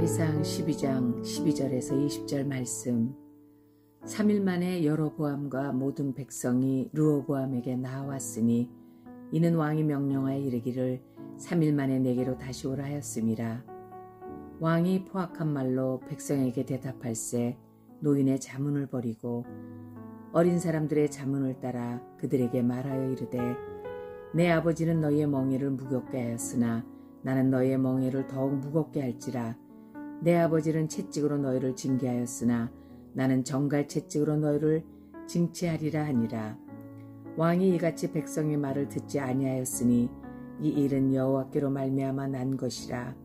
사무엘상 12장 12절에서 20절 말씀. 3일 만에 여로보암과 모든 백성이 르호보암에게 나아왔으니 이는 왕이 명령하여 이르기를 3일 만에 내게로 다시 오라 하였음이라. 왕이 포악한 말로 백성에게 대답할세 노인의 자문을 버리고 어린 사람들의 자문을 따라 그들에게 말하여 이르되 내 아버지는 너희의 멍에를 무겁게 하였으나 나는 너희의 멍에를 더욱 무겁게 할지라. 내 아버지는 채찍으로 너희를 징계하였으나 나는 정갈 채찍으로 너희를 징치하리라 하니라. 왕이 이같이 백성의 말을 듣지 아니하였으니 이 일은 여호와께로 말미암아 난 것이라.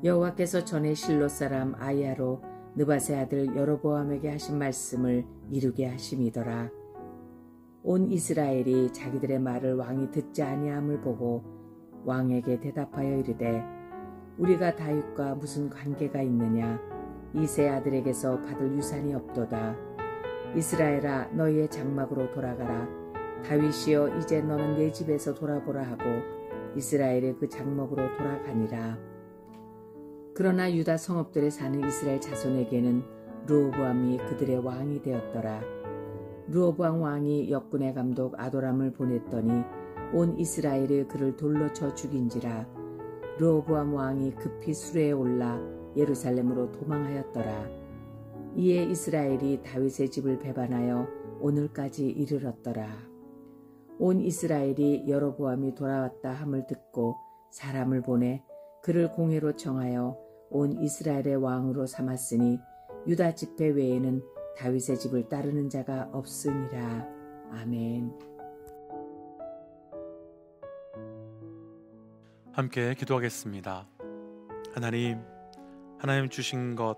여호와께서 전에 실로 사람 아이야로 느밧의 아들 여로보암에게 하신 말씀을 이루게 하심이더라. 온 이스라엘이 자기들의 말을 왕이 듣지 아니함을 보고 왕에게 대답하여 이르되 우리가 다윗과 무슨 관계가 있느냐. 이새 아들에게서 받을 유산이 없도다. 이스라엘아 너희의 장막으로 돌아가라. 다윗이여 이제 너는 내 집에서 돌아보라 하고 이스라엘의 그 장막으로 돌아가니라. 그러나 유다 성읍들에 사는 이스라엘 자손에게는 르호보암이 그들의 왕이 되었더라. 르호보암 왕이 역군의 감독 아도람을 보냈더니 온 이스라엘이 그를 돌로 쳐 죽인지라. 르호보암 왕이 급히 수레에 올라 예루살렘으로 도망하였더라. 이에 이스라엘이 다윗의 집을 배반하여 오늘까지 이르렀더라. 온 이스라엘이 여로보암이 돌아왔다 함을 듣고 사람을 보내 그를 공회로 청하여 온 이스라엘의 왕으로 삼았으니 유다 지파 외에는 다윗의 집을 따르는 자가 없으니라. 아멘. 함께 기도하겠습니다. 하나님 주신 것,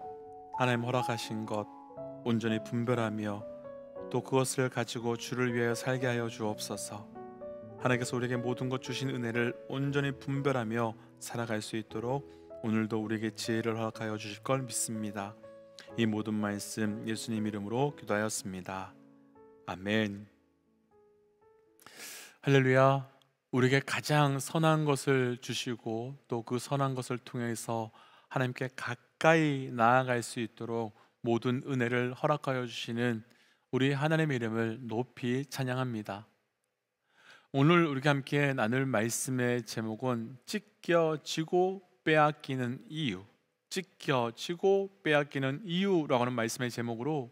하나님 허락하신 것 온전히 분별하며 또 그것을 가지고 주를 위하여 살게 하여 주옵소서. 하나님께서 우리에게 모든 것 주신 은혜를 온전히 분별하며 살아갈 수 있도록 오늘도 우리에게 지혜를 허락하여 주실 걸 믿습니다. 이 모든 말씀 예수님 이름으로 기도하였습니다. 아멘. 할렐루야. 우리에게 가장 선한 것을 주시고 또 그 선한 것을 통해서 하나님께 가까이 나아갈 수 있도록 모든 은혜를 허락하여 주시는 우리 하나님의 이름을 높이 찬양합니다. 오늘 우리가 함께 나눌 말씀의 제목은 찢겨지고 빼앗기는 이유, 찢겨지고 빼앗기는 이유라고 하는 말씀의 제목으로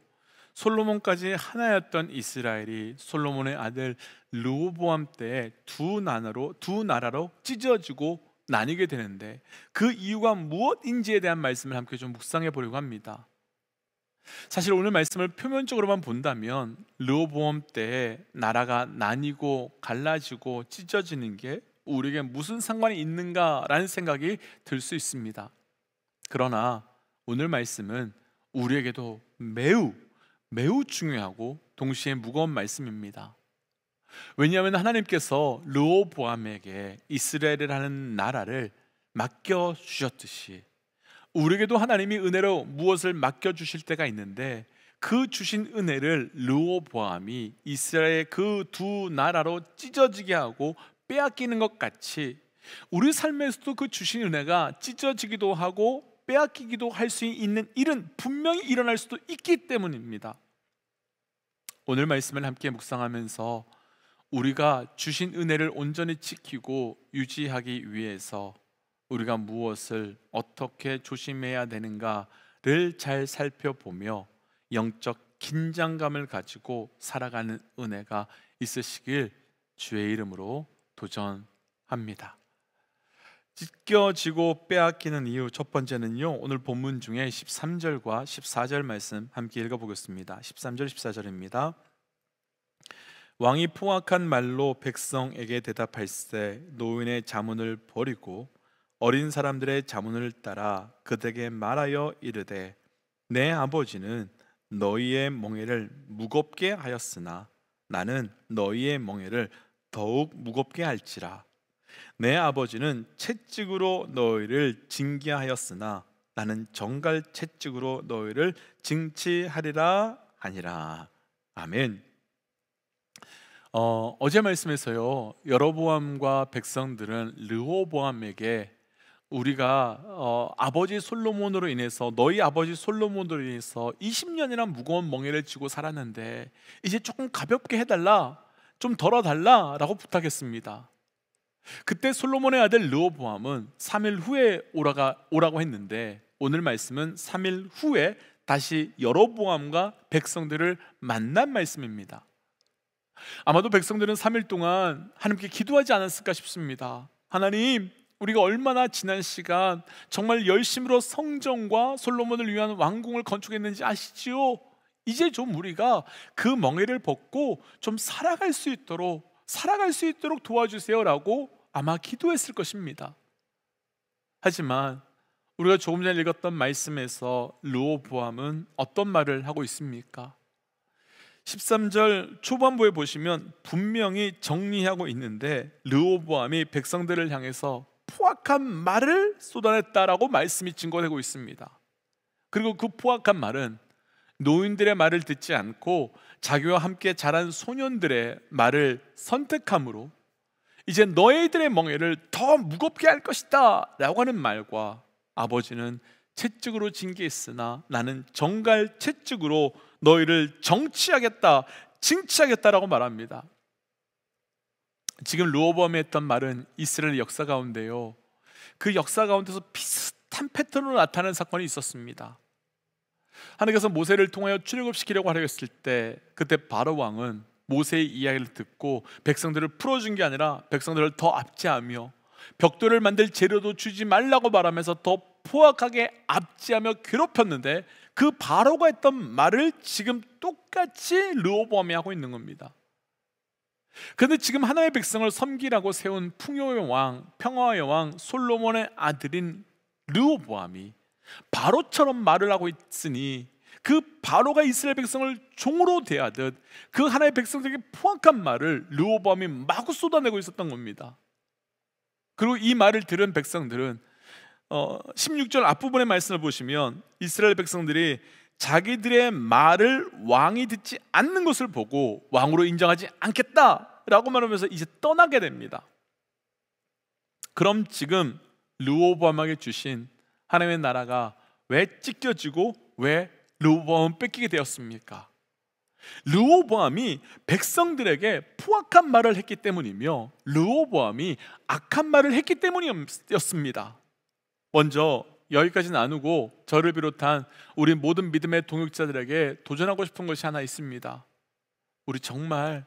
솔로몬까지 하나였던 이스라엘이 솔로몬의 아들 르호보암 때에 두 나라로 찢어지고 나뉘게 되는데 그 이유가 무엇인지에 대한 말씀을 함께 좀 묵상해 보려고 합니다. 사실 오늘 말씀을 표면적으로만 본다면 르호보암 때에 나라가 나뉘고 갈라지고 찢어지는 게 우리에게 무슨 상관이 있는가라는 생각이 들 수 있습니다. 그러나 오늘 말씀은 우리에게도 매우 중요하고 동시에 무거운 말씀입니다. 왜냐하면 하나님께서 르호보암에게 이스라엘이라는 나라를 맡겨주셨듯이 우리에게도 하나님이 은혜로 무엇을 맡겨주실 때가 있는데 그 주신 은혜를 르호보암이 이스라엘의 그 두 나라로 찢어지게 하고 빼앗기는 것 같이 우리 삶에서도 그 주신 은혜가 찢어지기도 하고 빼앗기기도 할 수 있는 일은 분명히 일어날 수도 있기 때문입니다. 오늘 말씀을 함께 묵상하면서 우리가 주신 은혜를 온전히 지키고 유지하기 위해서 우리가 무엇을 어떻게 조심해야 되는가를 잘 살펴보며 영적 긴장감을 가지고 살아가는 은혜가 있으시길 주의 이름으로 도전합니다. 찢겨지고 빼앗기는 이유 첫 번째는요, 오늘 본문 중에 13절과 14절 말씀 함께 읽어보겠습니다. 13절 14절입니다. 왕이 포악한 말로 백성에게 대답할세 노인의 자문을 버리고 어린 사람들의 자문을 따라 그들에게 말하여 이르되 내 아버지는 너희의 멍에를 무겁게 하였으나 나는 너희의 멍에를 더욱 무겁게 할지라. 내 아버지는 채찍으로 너희를 징계하였으나 나는 정갈 채찍으로 너희를 징치하리라 하니라. 아멘. 어제 말씀에서요, 여로보암과 백성들은 르호보암에게 우리가 아버지 솔로몬으로 인해서, 너희 아버지 솔로몬으로 인해서 20년이나 무거운 멍에를 쥐고 살았는데 이제 조금 가볍게 해달라, 좀 덜어달라 라고 부탁했습니다. 그때 솔로몬의 아들 르호보암은 3일 후에 오라고 했는데, 오늘 말씀은 3일 후에 다시 여로보암과 백성들을 만난 말씀입니다. 아마도 백성들은 3일 동안 하나님께 기도하지 않았을까 싶습니다. 하나님, 우리가 얼마나 지난 시간 정말 열심으로 성전과 솔로몬을 위한 왕궁을 건축했는지 아시지요? 이제 좀 우리가 그 멍에를 벗고 좀 살아갈 수 있도록 도와주세요 라고 아마 기도했을 것입니다. 하지만 우리가 조금 전에 읽었던 말씀에서 르호보암은 어떤 말을 하고 있습니까? 13절 초반부에 보시면 분명히 정리하고 있는데, 르호보암이 백성들을 향해서 포악한 말을 쏟아냈다라고 말씀이 증거되고 있습니다. 그리고 그 포악한 말은 노인들의 말을 듣지 않고 자기와 함께 자란 소년들의 말을 선택함으로 이제 너희들의 멍에를 더 무겁게 할 것이다 라고 하는 말과, 아버지는 채찍으로 징계했으나 나는 정갈 채찍으로 너희를 정치하겠다, 징치하겠다라고 말합니다. 지금 르호보암이 했던 말은 이스라엘 역사 가운데요, 그 역사 가운데서 비슷한 패턴으로 나타나는 사건이 있었습니다. 하나님께서 모세를 통하여 출애굽시키려고 하려 했을 때, 그때 바로 왕은 모세의 이야기를 듣고 백성들을 풀어준 게 아니라 백성들을 더 압제하며 벽돌을 만들 재료도 주지 말라고 말하면서 더 포악하게 압제하며 괴롭혔는데, 그 바로가 했던 말을 지금 똑같이 르호보암이 하고 있는 겁니다. 그런데 지금 하나님의 백성을 섬기라고 세운 풍요의 왕, 평화의 왕 솔로몬의 아들인 르호보암이 바로처럼 말을 하고 있으니, 그 바로가 이스라엘 백성을 종으로 대하듯 그 하나님의 백성들에게 포악한 말을 르호보암이 마구 쏟아내고 있었던 겁니다. 그리고 이 말을 들은 백성들은 16절 앞부분의 말씀을 보시면 이스라엘 백성들이 자기들의 말을 왕이 듣지 않는 것을 보고 왕으로 인정하지 않겠다라고 말하면서 이제 떠나게 됩니다. 그럼 지금 르호보암에게 주신 하나님의 나라가 왜 찢겨지고 왜 르호보암은 뺏기게 되었습니까? 르호보암이 백성들에게 포악한 말을 했기 때문이며 르호보암이 악한 말을 했기 때문이었습니다. 먼저 여기까지 나누고 저를 비롯한 우리 모든 믿음의 동역자들에게 도전하고 싶은 것이 하나 있습니다. 우리 정말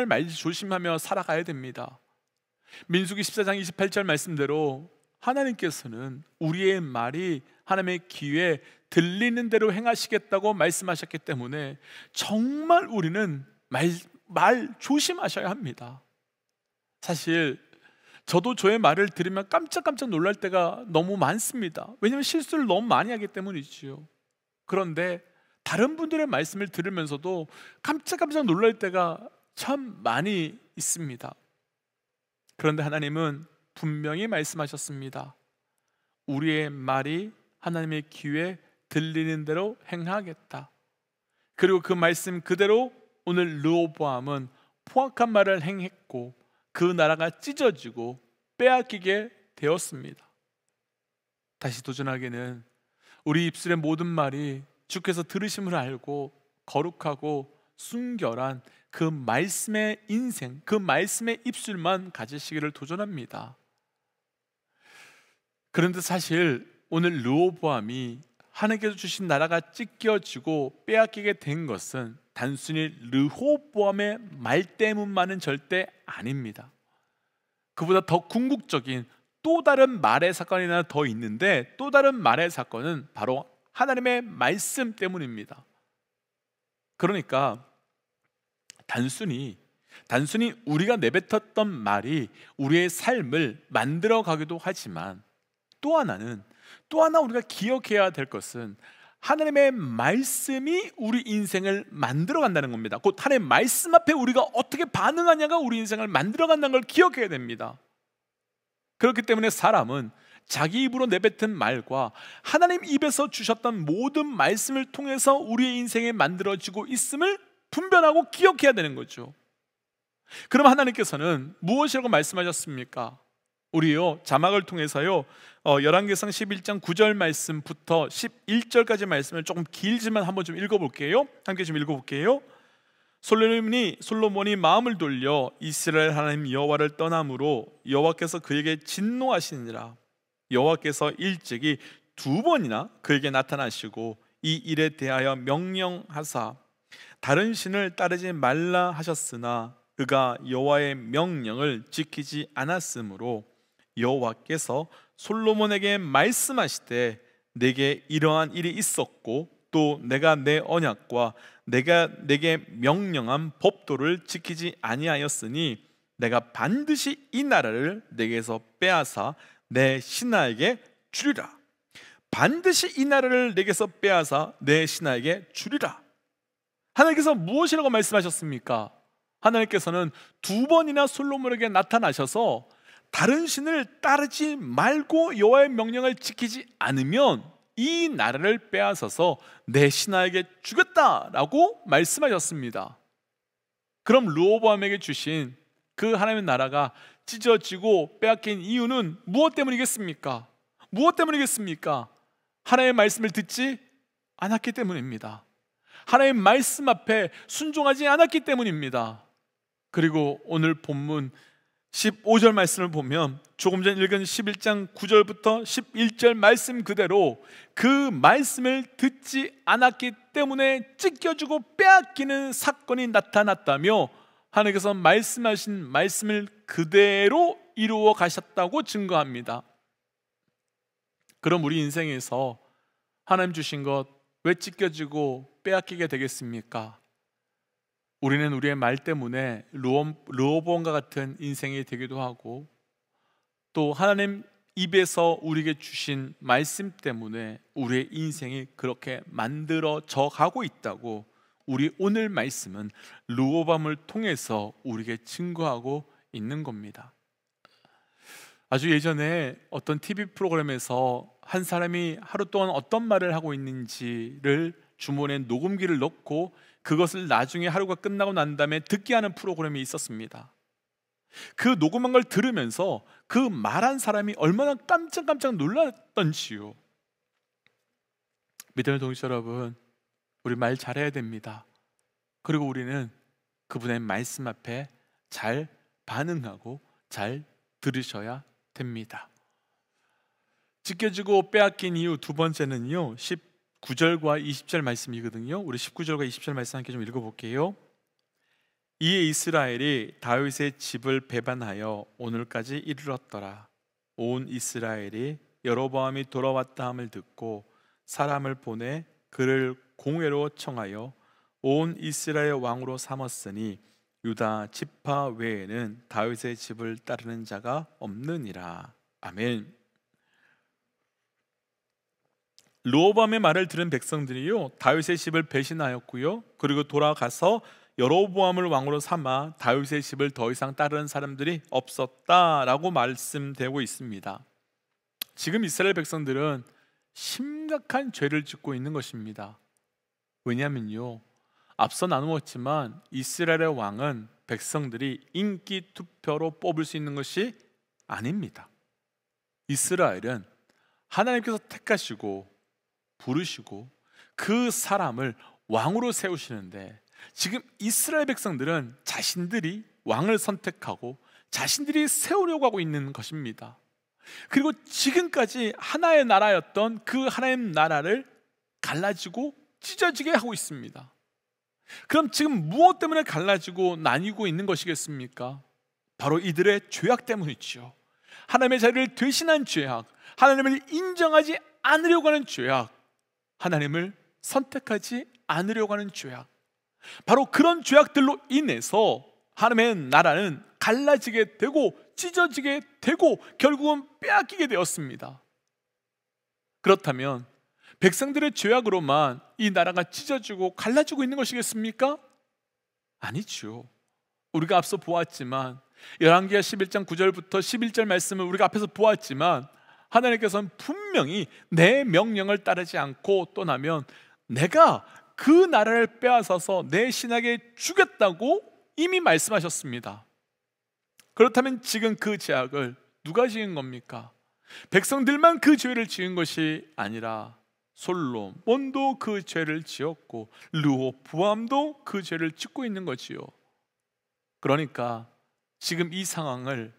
말 조심하며 살아가야 됩니다. 민수기 14장 28절 말씀대로 하나님께서는 우리의 말이 하나님의 귀에 들리는 대로 행하시겠다고 말씀하셨기 때문에 정말 우리는 말 조심하셔야 합니다. 사실 저도 저의 말을 들으면 깜짝깜짝 놀랄 때가 너무 많습니다. 왜냐하면 실수를 너무 많이 하기 때문이지요. 그런데 다른 분들의 말씀을 들으면서도 깜짝깜짝 놀랄 때가 참 많이 있습니다. 그런데 하나님은 분명히 말씀하셨습니다. 우리의 말이 하나님의 귀에 들리는 대로 행하겠다. 그리고 그 말씀 그대로 오늘 르호보암은 포악한 말을 행했고 그 나라가 찢어지고 빼앗기게 되었습니다. 다시 도전하기는 우리 입술의 모든 말이 주께서 들으심을 알고 거룩하고 순결한 그 말씀의 인생, 그 말씀의 입술만 가지시기를 도전합니다. 그런데 사실 오늘 르호보암이 하나님께서 주신 나라가 찢겨지고 빼앗기게 된 것은 단순히 르호보암의 말 때문만은 절대 아닙니다. 그보다 더 궁극적인 또 다른 말의 사건이 하나 더 있는데, 또 다른 말의 사건은 바로 하나님의 말씀 때문입니다. 그러니까 단순히 우리가 내뱉었던 말이 우리의 삶을 만들어 가기도 하지만, 또 하나 우리가 기억해야 될 것은 하나님의 말씀이 우리 인생을 만들어 간다는 겁니다. 곧 하나님의 말씀 앞에 우리가 어떻게 반응하냐가 우리 인생을 만들어 간다는 걸 기억해야 됩니다. 그렇기 때문에 사람은 자기 입으로 내뱉은 말과 하나님 입에서 주셨던 모든 말씀을 통해서 우리의 인생에 만들어지고 있음을 분별하고 기억해야 되는 거죠. 그럼 하나님께서는 무엇이라고 말씀하셨습니까? 우리요 자막을 통해서요 열왕기상 11장 9절 말씀부터 11절까지 말씀을 조금 길지만 한번 좀 읽어볼게요. 함께 좀 읽어볼게요. 솔로몬이 마음을 돌려 이스라엘 하나님 여호와를 떠남으로 여호와께서 그에게 진노하시니라. 여호와께서 일찍이 2번이나 그에게 나타나시고 이 일에 대하여 명령하사 다른 신을 따르지 말라 하셨으나 그가 여호와의 명령을 지키지 않았으므로 여호와께서 솔로몬에게 말씀하시되 내게 이러한 일이 있었고 또 내가 내 언약과 내가 내게 명령한 법도를 지키지 아니하였으니 내가 반드시 이 나라를 내게서 빼앗아 내 신하에게 주리라. 반드시 이 나라를 내게서 빼앗아 내 신하에게 주리라. 하나님께서 무엇이라고 말씀하셨습니까? 하나님께서는 2번이나 솔로몬에게 나타나셔서 다른 신을 따르지 말고 여호와의 명령을 지키지 않으면 이 나라를 빼앗아서 내 신하에게 주겠다라고 말씀하셨습니다. 그럼 르호보암에게 주신 그 하나님의 나라가 찢어지고 빼앗긴 이유는 무엇 때문이겠습니까? 무엇 때문이겠습니까? 하나님의 말씀을 듣지 않았기 때문입니다. 하나님의 말씀 앞에 순종하지 않았기 때문입니다. 그리고 오늘 본문 15절 말씀을 보면 조금 전 읽은 11장 9절부터 11절 말씀 그대로 그 말씀을 듣지 않았기 때문에 찢겨지고 빼앗기는 사건이 나타났다며 하나님께서 말씀하신 말씀을 그대로 이루어 가셨다고 증거합니다. 그럼 우리 인생에서 하나님 주신 것 왜 찢겨지고 빼앗기게 되겠습니까? 우리는 우리의 말 때문에 르호보암과 같은 인생이 되기도 하고 또 하나님 입에서 우리에게 주신 말씀 때문에 우리의 인생이 그렇게 만들어져 가고 있다고 우리 오늘 말씀은 르호보암을 통해서 우리에게 증거하고 있는 겁니다. 아주 예전에 어떤 TV 프로그램에서 한 사람이 하루 동안 어떤 말을 하고 있는지를 주머니에 녹음기를 넣고 그것을 나중에 하루가 끝나고 난 다음에 듣게 하는 프로그램이 있었습니다. 그 녹음한 걸 들으면서 그 말한 사람이 얼마나 깜짝깜짝 놀랐던지요. 믿음의 동지 여러분, 우리 말 잘해야 됩니다. 그리고 우리는 그분의 말씀 앞에 잘 반응하고 잘 들으셔야 됩니다. 찢겨지고 빼앗긴 이유 두 번째는요 19절과 20절 말씀이거든요. 우리 19절과 20절 말씀 함께 좀 읽어볼게요. 이에 이스라엘이 다윗의 집을 배반하여 오늘까지 이르렀더라. 온 이스라엘이 여로보암이 돌아왔다 함을 듣고 사람을 보내 그를 공회로 청하여 온 이스라엘 왕으로 삼았으니 유다 지파 외에는 다윗의 집을 따르는 자가 없느니라. 아멘. 르호보암의 말을 들은 백성들이요 다윗의 집을 배신하였고요 그리고 돌아가서 여로보암을 왕으로 삼아 다윗의 집을 더 이상 따르는 사람들이 없었다라고 말씀되고 있습니다. 지금 이스라엘 백성들은 심각한 죄를 짓고 있는 것입니다. 왜냐하면요 앞서 나누었지만 이스라엘의 왕은 백성들이 인기 투표로 뽑을 수 있는 것이 아닙니다. 이스라엘은 하나님께서 택하시고 부르시고 그 사람을 왕으로 세우시는데 지금 이스라엘 백성들은 자신들이 왕을 선택하고 자신들이 세우려고 하고 있는 것입니다. 그리고 지금까지 하나의 나라였던 그 하나님 나라를 갈라지고 찢어지게 하고 있습니다. 그럼 지금 무엇 때문에 갈라지고 나뉘고 있는 것이겠습니까? 바로 이들의 죄악 때문이죠. 하나님의 자리를 대신한 죄악, 하나님을 인정하지 않으려고 하는 죄악, 하나님을 선택하지 않으려고 하는 죄악, 바로 그런 죄악들로 인해서 하나님의 나라는 갈라지게 되고 찢어지게 되고 결국은 빼앗기게 되었습니다. 그렇다면 백성들의 죄악으로만 이 나라가 찢어지고 갈라지고 있는 것이겠습니까? 아니죠. 우리가 앞서 보았지만 열왕기하 11장 9절부터 11절 말씀을 우리가 앞에서 보았지만 하나님께서는 분명히 내 명령을 따르지 않고 떠나면 내가 그 나라를 빼앗아서 내 신하에게 주겠다고 이미 말씀하셨습니다. 그렇다면 지금 그 죄악을 누가 지은 겁니까? 백성들만 그 죄를 지은 것이 아니라 솔로몬도 그 죄를 지었고 르호보암도 그 죄를 짓고 있는 거지요. 그러니까 지금 이 상황을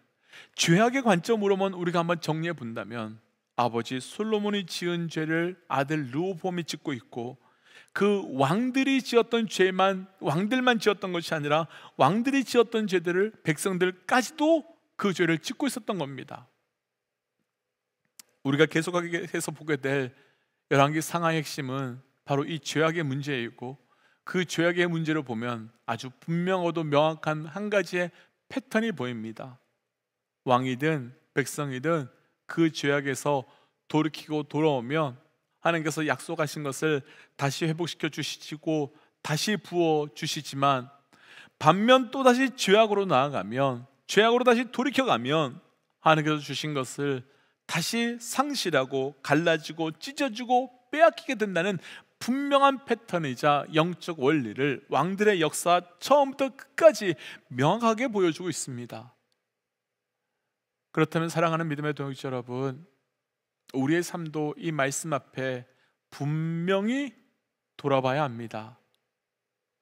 죄악의 관점으로만 우리가 한번 정리해 본다면, 아버지 솔로몬이 지은 죄를 아들 르호보암이 짓고 있고, 그 왕들이 지었던 죄만 왕들만 지었던 것이 아니라 왕들이 지었던 죄들을 백성들까지도 그 죄를 짓고 있었던 겁니다. 우리가 계속하게 해서 보게 될 열왕기 상하의 핵심은 바로 이 죄악의 문제이고, 그 죄악의 문제를 보면 아주 분명하고 명확한 한 가지의 패턴이 보입니다. 왕이든 백성이든 그 죄악에서 돌이키고 돌아오면 하나님께서 약속하신 것을 다시 회복시켜 주시고 다시 부어 주시지만, 반면 또다시 죄악으로 나아가면, 죄악으로 다시 돌이켜가면 하나님께서 주신 것을 다시 상실하고 갈라지고 찢어지고 빼앗기게 된다는 분명한 패턴이자 영적 원리를 왕들의 역사 처음부터 끝까지 명확하게 보여주고 있습니다. 그렇다면 사랑하는 믿음의 동역자 여러분, 우리의 삶도 이 말씀 앞에 분명히 돌아봐야 합니다.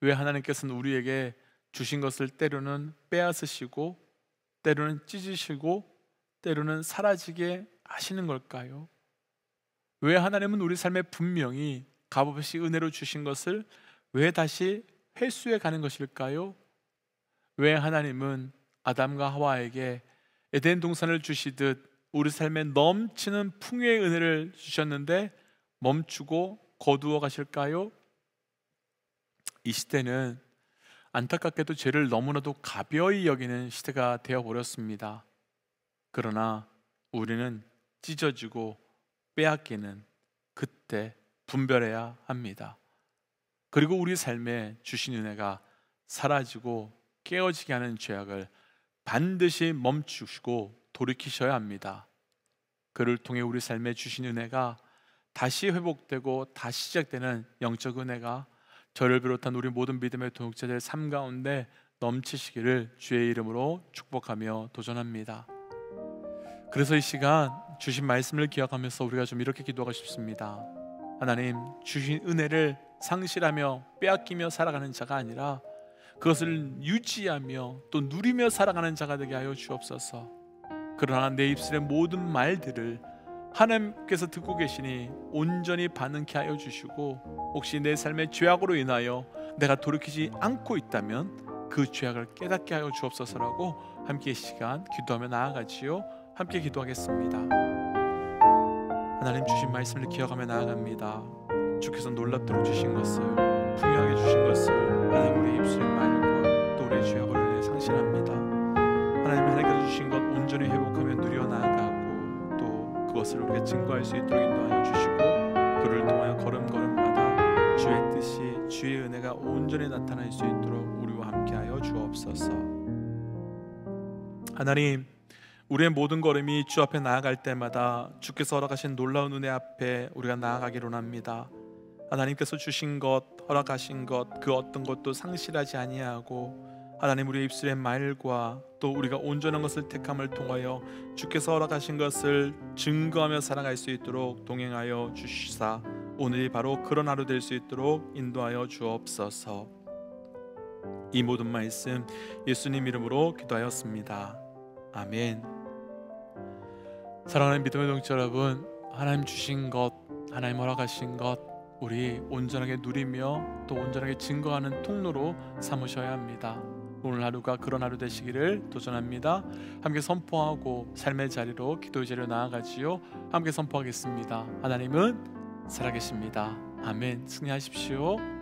왜 하나님께서는 우리에게 주신 것을 때로는 빼앗으시고 때로는 찢으시고 때로는 사라지게 하시는 걸까요? 왜 하나님은 우리 삶에 분명히 값없이 은혜로 주신 것을 왜 다시 회수해 가는 것일까요? 왜 하나님은 아담과 하와에게 에덴 동산을 주시듯 우리 삶에 넘치는 풍요의 은혜를 주셨는데 멈추고 거두어 가실까요? 이 시대는 안타깝게도 죄를 너무나도 가벼이 여기는 시대가 되어버렸습니다. 그러나 우리는 찢어지고 빼앗기는 그때 분별해야 합니다. 그리고 우리 삶에 주신 은혜가 사라지고 깨어지게 하는 죄악을 반드시 멈추시고 돌이키셔야 합니다. 그를 통해 우리 삶에 주신 은혜가 다시 회복되고 다시 시작되는 영적 은혜가 저를 비롯한 우리 모든 믿음의 동역자들의 삶 가운데 넘치시기를 주의 이름으로 축복하며 도전합니다. 그래서 이 시간 주신 말씀을 기억하면서 우리가 좀 이렇게 기도하고 싶습니다. 하나님, 주신 은혜를 상실하며 빼앗기며 살아가는 자가 아니라 그것을 유지하며 또 누리며 살아가는 자가 되게 하여 주옵소서. 그러나 내 입술의 모든 말들을 하나님께서 듣고 계시니 온전히 반응케 하여 주시고, 혹시 내 삶의 죄악으로 인하여 내가 돌이키지 않고 있다면 그 죄악을 깨닫게 하여 주옵소서라고 함께 이 시간 기도하며 나아가지요. 함께 기도하겠습니다. 하나님, 주신 말씀을 기억하며 나아갑니다. 주께서 놀랍도록 주신 것을, 풍요하게 주신 것을 하나님 우리의 입술의 말과 또 우리의 죄악으로 인해 상실합니다. 하나님, 하나님께서 주신 것 온전히 회복하며 누려 나아가고 또 그것을 우리가 증거할 수 있도록 인도하여 주시고, 그를 통하여 걸음걸음마다 주의 뜻이, 주의 은혜가 온전히 나타날 수 있도록 우리와 함께하여 주옵소서. 하나님, 우리의 모든 걸음이 주 앞에 나아갈 때마다 주께서 허락하신 놀라운 은혜 앞에 우리가 나아가기로 합니다. 하나님께서 주신 것, 허락하신 것, 그 어떤 것도 상실하지 아니하고, 하나님 우리의 입술의 말과 또 우리가 온전한 것을 택함을 통하여 주께서 허락하신 것을 증거하며 살아갈 수 있도록 동행하여 주시사 오늘이 바로 그런 하루 될 수 있도록 인도하여 주옵소서. 이 모든 말씀 예수님 이름으로 기도하였습니다. 아멘. 사랑하는 믿음의 동역자 여러분, 하나님 주신 것, 하나님 허락하신 것 우리 온전하게 누리며 또 온전하게 증거하는 통로로 삼으셔야 합니다. 오늘 하루가 그런 하루 되시기를 도전합니다. 함께 선포하고 삶의 자리로, 기도의 자리로 나아가지요. 함께 선포하겠습니다. 하나님은 살아계십니다. 아멘. 승리하십시오.